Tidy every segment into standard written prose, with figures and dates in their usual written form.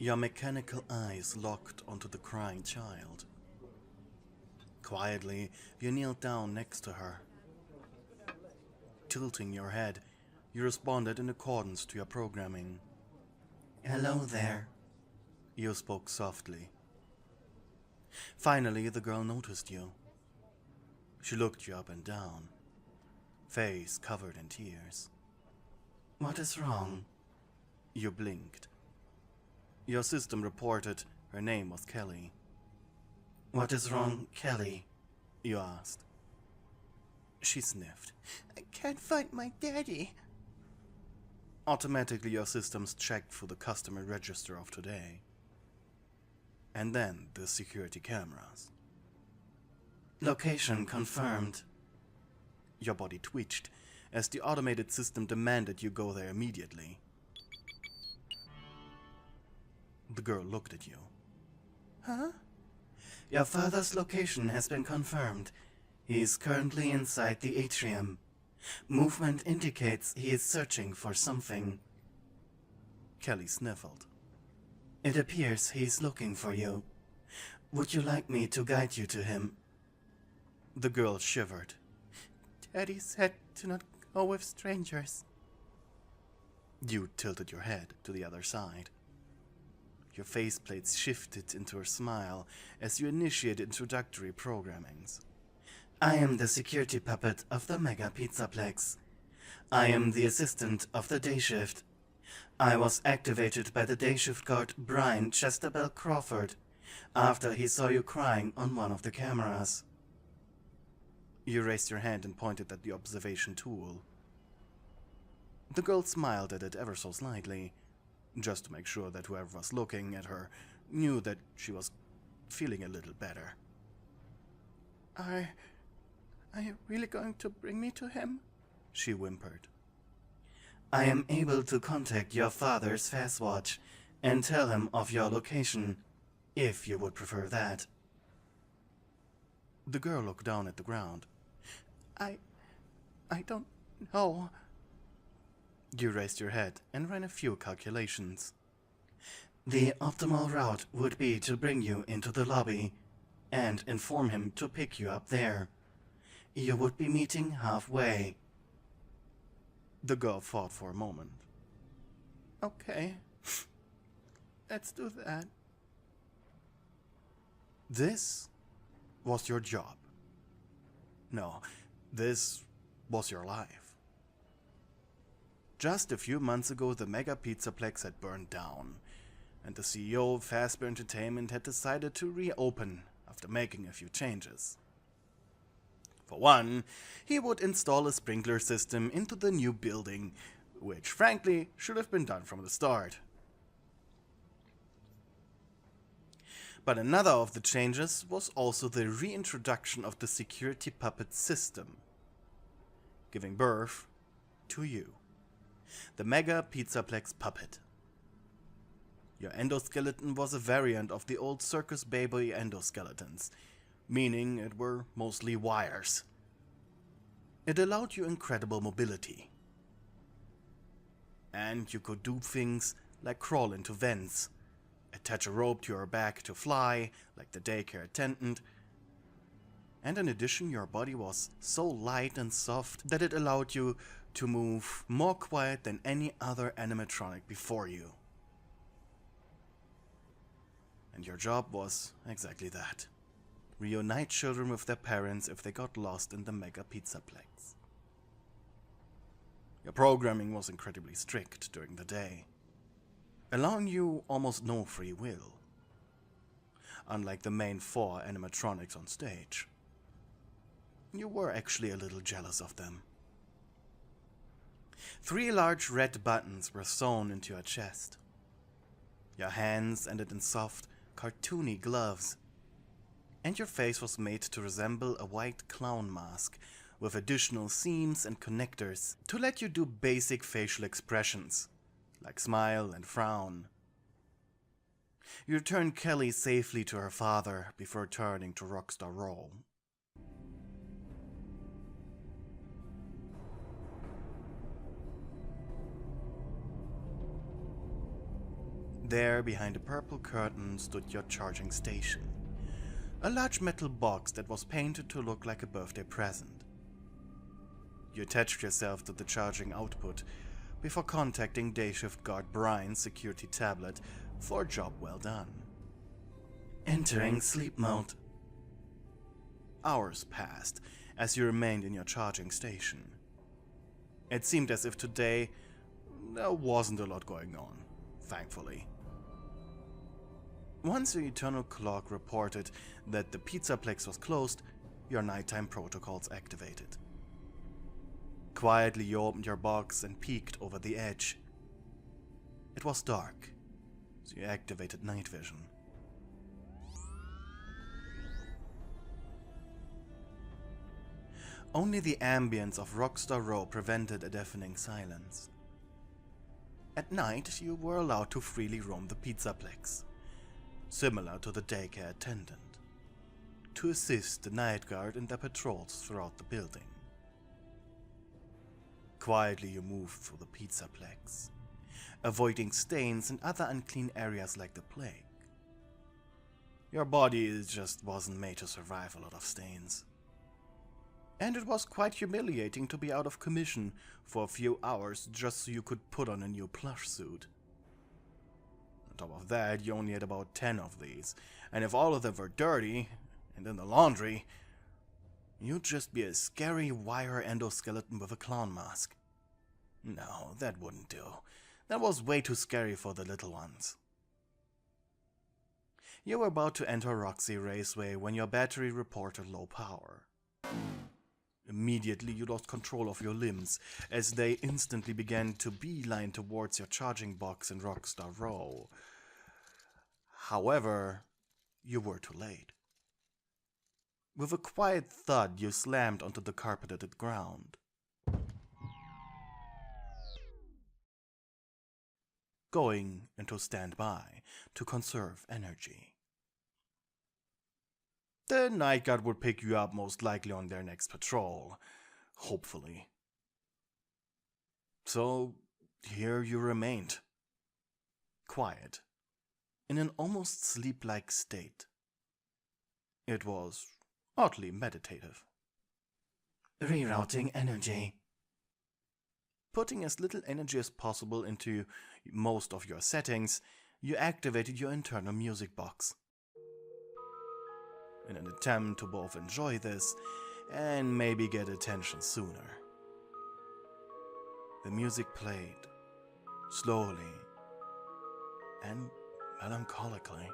Your mechanical eyes locked onto the crying child. Quietly, you knelt down next to her. Tilting your head, you responded in accordance to your programming. "Hello there," you spoke softly. Finally, the girl noticed you. She looked you up and down, face covered in tears. "What is wrong?" You blinked. Your system reported her name was Kelly. "What is wrong, Kelly?" you asked. She sniffed. "I can't find my daddy." Automatically, your systems checked for the customer register of today. And then the security cameras. "Location confirmed." Your body twitched as the automated system demanded you go there immediately. The girl looked at you. "Huh?" "Your father's location has been confirmed. He is currently inside the atrium. Movement indicates he is searching for something." Kelly sniffled. "It appears he is looking for you. Would you like me to guide you to him?" The girl shivered. "Daddy said to not go with strangers." You tilted your head to the other side. Your faceplates shifted into a smile as you initiated introductory programmings. "I am the security puppet of the Mega Pizzaplex. I am the assistant of the day shift. I was activated by the day shift guard Brian Chesterbell Crawford after he saw you crying on one of the cameras." You raised your hand and pointed at the observation tool. The girl smiled at it ever so slightly, just to make sure that whoever was looking at her knew that she was feeling a little better. Are you really going to bring me to him?" she whimpered. "I am able to contact your father's Fastwatch and tell him of your location, if you would prefer that." The girl looked down at the ground. I don't know." You raised your head and ran a few calculations. "The optimal route would be to bring you into the lobby and inform him to pick you up there. You would be meeting halfway." The girl thought for a moment. "Okay, let's do that." This was your job. No, this was your life. Just a few months ago, the Mega Pizzaplex had burned down, and the CEO of Fazbear Entertainment had decided to reopen after making a few changes. For one, he would install a sprinkler system into the new building, which frankly should have been done from the start. But another of the changes was also the reintroduction of the security puppet system, giving birth to you, the Mega Pizzaplex puppet. Your endoskeleton was a variant of the old circus baby endoskeletons, meaning it were mostly wires. It allowed you incredible mobility. And you could do things like crawl into vents, attach a rope to your back to fly, like the daycare attendant. And in addition, your body was so light and soft that it allowed you to move more quiet than any other animatronic before you. And your job was exactly that. Reunite children with their parents if they got lost in the Mega Pizzaplex. Your programming was incredibly strict during the day, allowing you almost no free will, unlike the main 4 animatronics on stage. You were actually a little jealous of them. 3 large red buttons were sewn into your chest. Your hands ended in soft, cartoony gloves, and your face was made to resemble a white clown mask with additional seams and connectors to let you do basic facial expressions, like smile and frown. You returned Kelly safely to her father before returning to Rockstar Roll. There, behind a purple curtain, stood your charging station. A large metal box that was painted to look like a birthday present. You attached yourself to the charging output before contacting day shift guard Brian's security tablet for a job well done. Entering sleep mode. Hours passed as you remained in your charging station. It seemed as if today there wasn't a lot going on, thankfully. Once your eternal clock reported that the Pizzaplex was closed, your nighttime protocols activated. Quietly you opened your box and peeked over the edge. It was dark, so you activated night vision. Only the ambience of Rockstar Row prevented a deafening silence. At night, you were allowed to freely roam the Pizzaplex, similar to the daycare attendant, to assist the night guard in their patrols throughout the building. Quietly you moved through the Pizzaplex, avoiding stains and other unclean areas like the plague. Your body just wasn't made to survive a lot of stains. And it was quite humiliating to be out of commission for a few hours just so you could put on a new plush suit. On top of that, you only had about 10 of these, and if all of them were dirty and in the laundry, you'd just be a scary wire endoskeleton with a clown mask. No, that wouldn't do. That was way too scary for the little ones. You were about to enter Roxy Raceway when your battery reported low power. Immediately you lost control of your limbs as they instantly began to beeline towards your charging box in Rockstar Row. However, you were too late. With a quiet thud, you slammed onto the carpeted ground. Going into standby to conserve energy. The night guard would pick you up most likely on their next patrol, hopefully. So here you remained, quiet, in an almost sleep-like state. It was oddly meditative. Rerouting energy. Putting as little energy as possible into most of your settings, you activated your internal music box. In an attempt to both enjoy this and maybe get attention sooner. The music played, slowly and melancholically.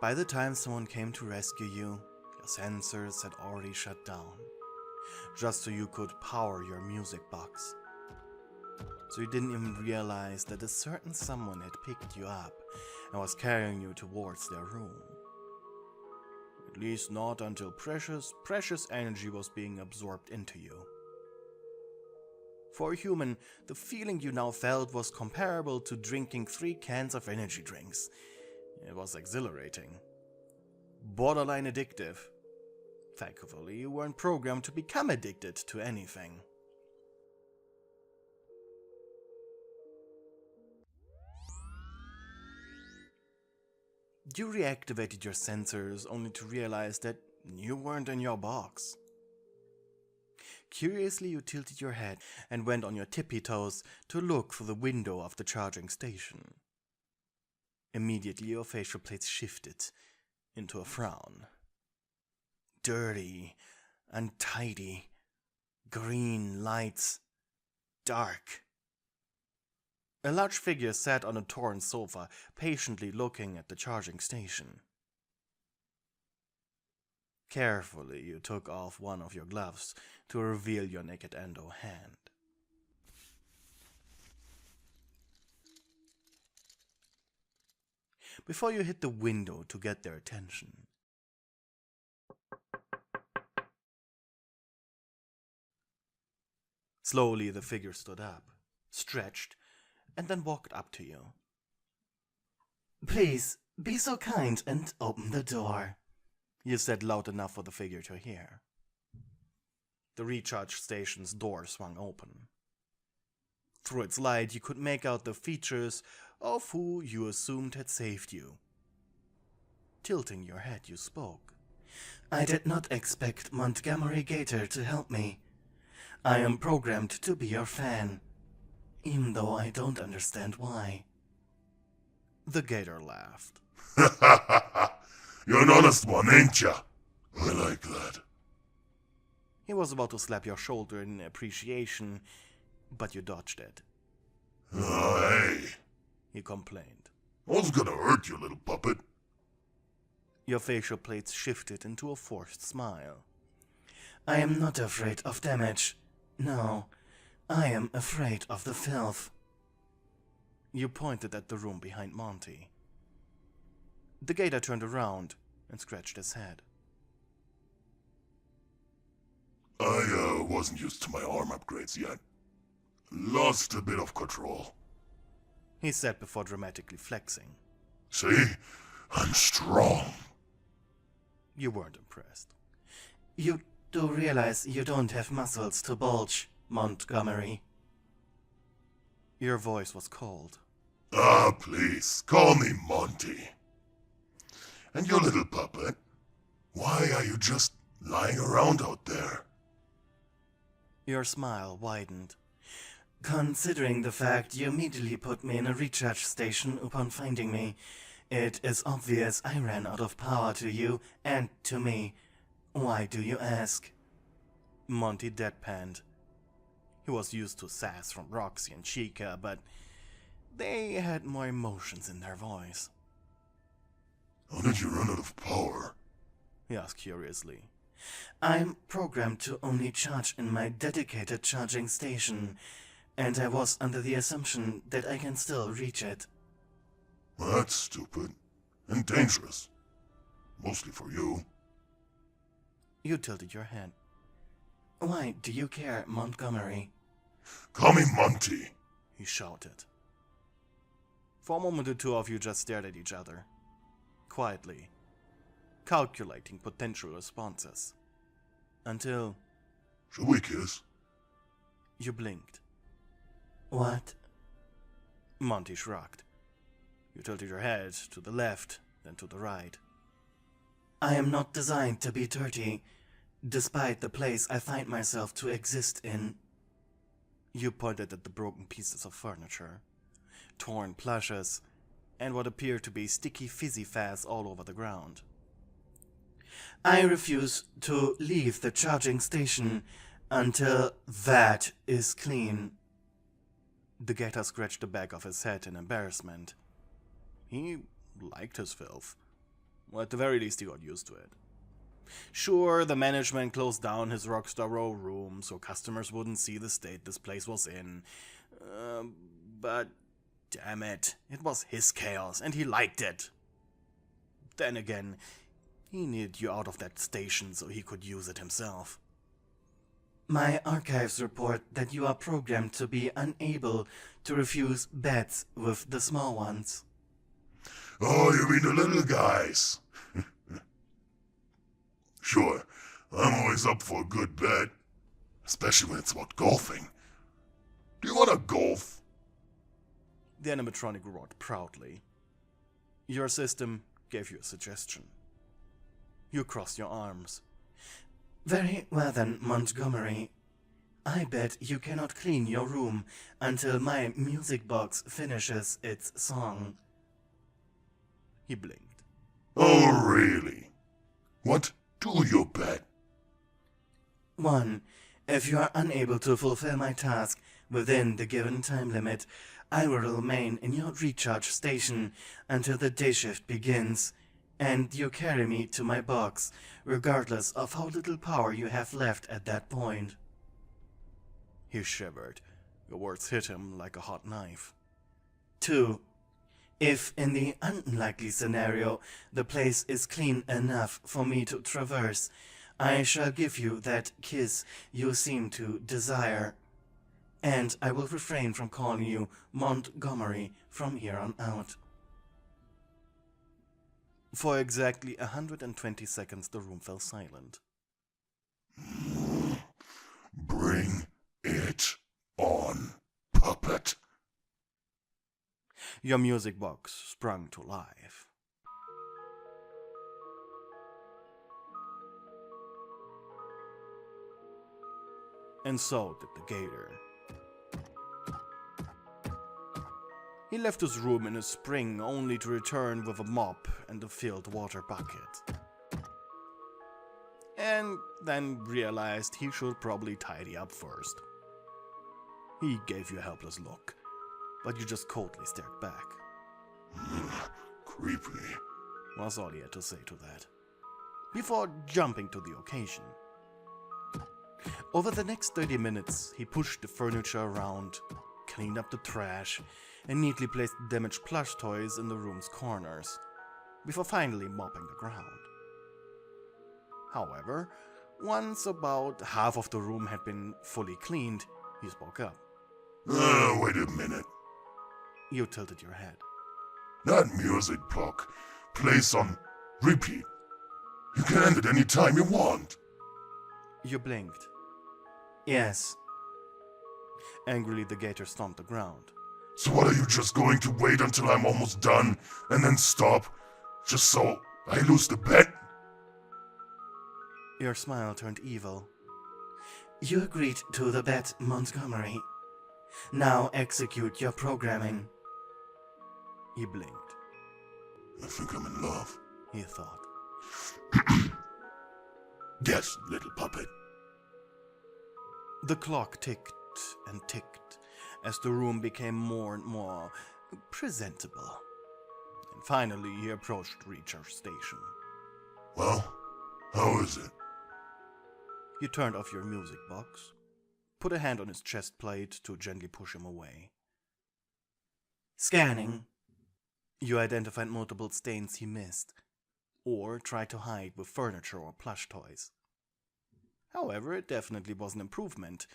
By the time someone came to rescue you, your sensors had already shut down, just so you could power your music box. So you didn't even realize that a certain someone had picked you up and was carrying you towards their room. At least not until precious energy was being absorbed into you. For a human, the feeling you now felt was comparable to drinking 3 cans of energy drinks. It was exhilarating. Borderline addictive. Thankfully, you weren't programmed to become addicted to anything. You reactivated your sensors only to realize that you weren't in your box. Curiously, you tilted your head and went on your tippy toes to look through the window of the charging station. Immediately, your facial plates shifted into a frown. Dirty, untidy, green lights, dark. A large figure sat on a torn sofa, patiently looking at the charging station. Carefully, you took off one of your gloves to reveal your naked endo hand. Before you hit the window to get their attention. Slowly, the figure stood up, stretched, and then walked up to you. "Please, be so kind and open the door," you said loud enough for the figure to hear. The recharge station's door swung open. Through its light, you could make out the features of who you assumed had saved you. Tilting your head, you spoke. I did not expect Montgomery Gator to help me. I am programmed to be your fan, even though I don't understand why. The Gator laughed. You're an honest one, ain't ya? I like that. He was about to slap your shoulder in appreciation, but you dodged it. Hey, He complained. I was gonna hurt you, little puppet. Your facial plates shifted into a forced smile. I am not afraid of damage. No, I am afraid of the filth. You pointed at the room behind Monty. The Gator turned around and scratched his head. I wasn't used to my arm upgrades yet. Lost a bit of control. He said before dramatically flexing. See? I'm strong. You weren't impressed. You do realize you don't have muscles to bulge, Montgomery. Your voice was cold. Ah, please, call me Monty. And your little puppet, why are you just lying around out there? Your smile widened. Considering the fact you immediately put me in a recharge station upon finding me, it is obvious I ran out of power to you and to me. Why do you ask? Monty deadpanned. He was used to sass from Roxy and Chica, but they had more emotions in their voice. How did you run out of power? He asked curiously. I'm programmed to only charge in my dedicated charging station, and I was under the assumption that I can still reach it. That's stupid. And dangerous. Mostly for you. You tilted your head. Why do you care, Montgomery? Call me Monty. He shouted. For a moment the two of you just stared at each other, quietly, calculating potential responses. Until... Shall we kiss? You blinked. What? Monty shrugged. You tilted your head to the left, then to the right. I am not designed to be dirty, despite the place I find myself to exist in. You pointed at the broken pieces of furniture, torn plushes, and what appeared to be sticky fizzy fazz all over the ground. I refuse to leave the charging station until that is clean. The Gator scratched the back of his head in embarrassment. He liked his filth. Well, at the very least he got used to it. Sure, the management closed down his Rockstar Row room so customers wouldn't see the state this place was in. But damn it, it was his chaos and he liked it. Then again, he needed you out of that station so he could use it himself. My archives report that you are programmed to be unable to refuse bets with the small ones. Oh, you mean the little guys? Sure, I'm always up for a good bet. Especially when it's about golfing. Do you want to golf? The animatronic roared proudly. Your system gave you a suggestion. You crossed your arms. Very well then, Montgomery. I bet you cannot clean your room until my music box finishes its song. He blinked. Oh, really? What do you bet? 1. If you are unable to fulfill my task within the given time limit, I will remain in your recharge station until the day shift begins, and you carry me to my box, regardless of how little power you have left at that point. He shivered. Your words hit him like a hot knife. 2. If in the unlikely scenario the place is clean enough for me to traverse, I shall give you that kiss you seem to desire. And I will refrain from calling you Montgomery from here on out. For exactly 120 seconds the room fell silent. Bring it on, puppet. Your music box sprung to life. And so did the Gator. He left his room in a spring only to return with a mop and a filled water bucket. And then realized he should probably tidy up first. He gave you a helpless look, but you just coldly stared back. Creepy. Was all he had to say to that, before jumping to the occasion. Over the next 30 minutes, he pushed the furniture around, cleaned up the trash, and neatly placed damaged plush toys in the room's corners, before finally mopping the ground. However, once about half of the room had been fully cleaned, he spoke up. Wait a minute. You tilted your head. That music block plays on repeat. You can end it any time you want. You blinked. Yes. Angrily, the Gator stomped the ground. So what, are you just going to wait until I'm almost done and then stop, just so I lose the bet? Your smile turned evil. You agreed to the bet, Montgomery. Now execute your programming. He blinked. I think I'm in love. He thought. Yes, little puppet. The clock ticked and ticked as the room became more and more presentable. And finally he approached recharge station. Well, how is it? You turned off your music box, put a hand on his chest plate to gently push him away. Scanning. You identified multiple stains he missed, or tried to hide with furniture or plush toys. However, it definitely was an improvement,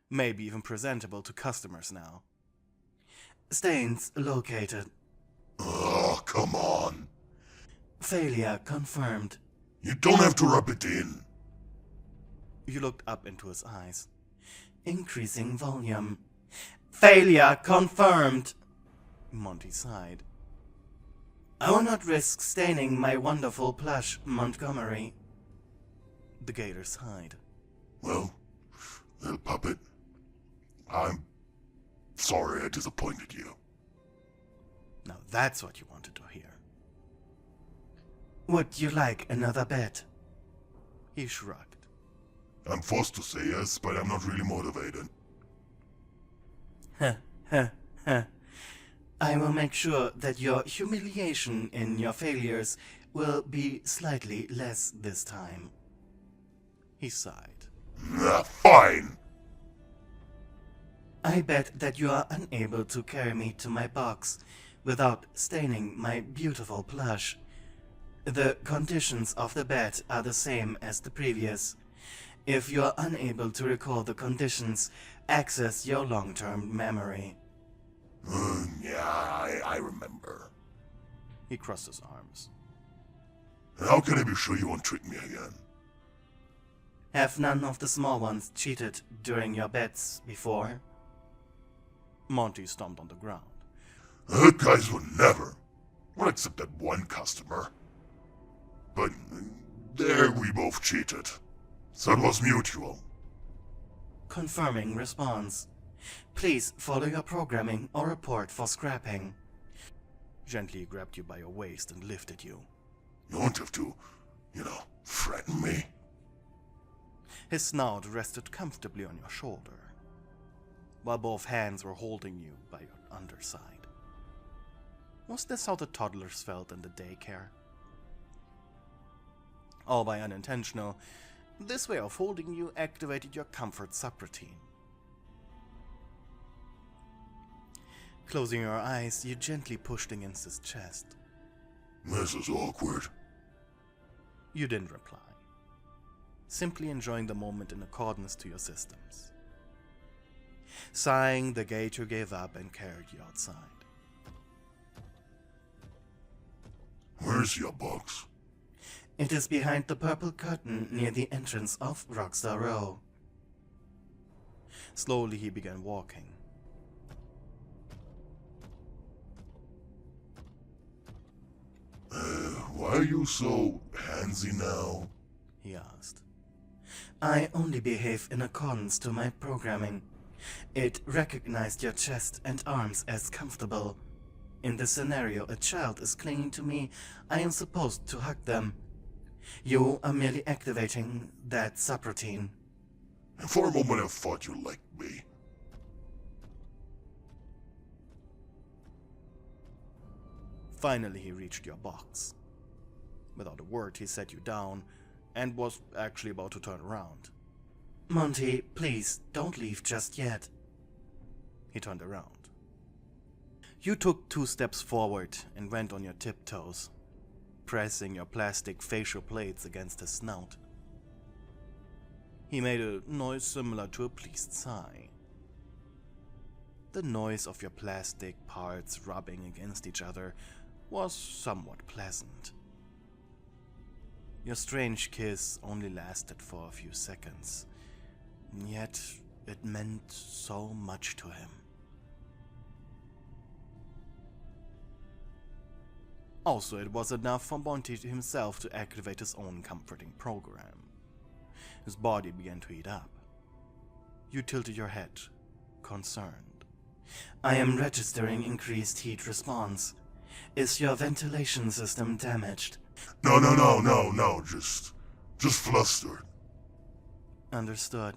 maybe even presentable to customers now. Stains located. Oh, come on. Failure confirmed. You don't have to rub it in. You looked up into his eyes. Increasing volume. Failure confirmed. Monty sighed. I will not risk staining my wonderful plush, Montgomery. The Gator sighed. Well, little puppet, I'm sorry I disappointed you. Now that's what you wanted to hear. Would you like another bet? He shrugged. I'm forced to say yes, but I'm not really motivated. Heh, heh, heh. I will make sure that your humiliation in your failures will be slightly less this time. He sighed. Fine. I bet that you are unable to carry me to my box without staining my beautiful plush. The conditions of the bet are the same as the previous. If you are unable to recall the conditions, access your long-term memory. Yeah, I remember. He crossed his arms. How can I be sure you won't trick me again? Have none of the small ones cheated during your bets before? Monty stomped on the ground. That guys would never. Well, except that one customer. But there we both cheated. So it was mutual. Confirming response. Please follow your programming or report for scrapping. Gently grabbed you by your waist and lifted you. You won't have to, threaten me. His snout rested comfortably on your shoulder, while both hands were holding you by your underside. Was this how the toddlers felt in the daycare? Albeit unintentional, this way of holding you activated your comfort subroutine. Closing your eyes, you gently pushed against his chest. This is awkward. You didn't reply, simply enjoying the moment in accordance to your systems. Sighing, the Gator gave up and carried you outside. Where's your box? It is behind the purple curtain near the entrance of Rockstar Row. Slowly he began walking. Why are you so handsy now? He asked. I only behave in accordance to my programming. It recognized your chest and arms as comfortable. In this scenario, a child is clinging to me. I am supposed to hug them. You are merely activating that subroutine. And for a moment I thought you liked me. Finally he reached your box. Without a word he set you down and was actually about to turn around. Monty, please, don't leave just yet. He turned around. You took 2 steps forward and went on your tiptoes, pressing your plastic facial plates against his snout. He made a noise similar to a pleased sigh. The noise of your plastic parts rubbing against each other was somewhat pleasant. Your strange kiss only lasted for a few seconds, yet it meant so much to him. Also, it was enough for Monty himself to activate his own comforting program. His body began to heat up. You tilted your head, concerned. I am registering increased heat response. Is your ventilation system damaged? No, just flustered. Understood.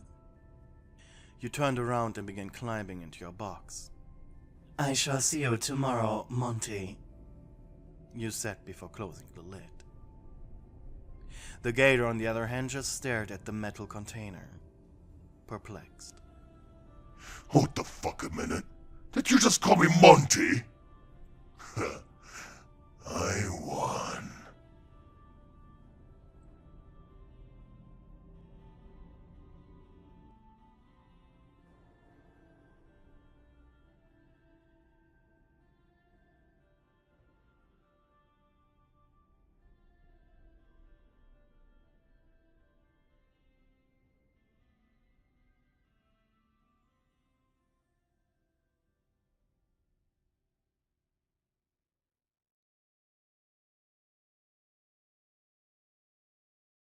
You turned around and began climbing into your box. I shall see you tomorrow, Monty, you said before closing the lid. The Gator, on the other hand, just stared at the metal container, perplexed. Hold the fuck a minute. Did you just call me Monty?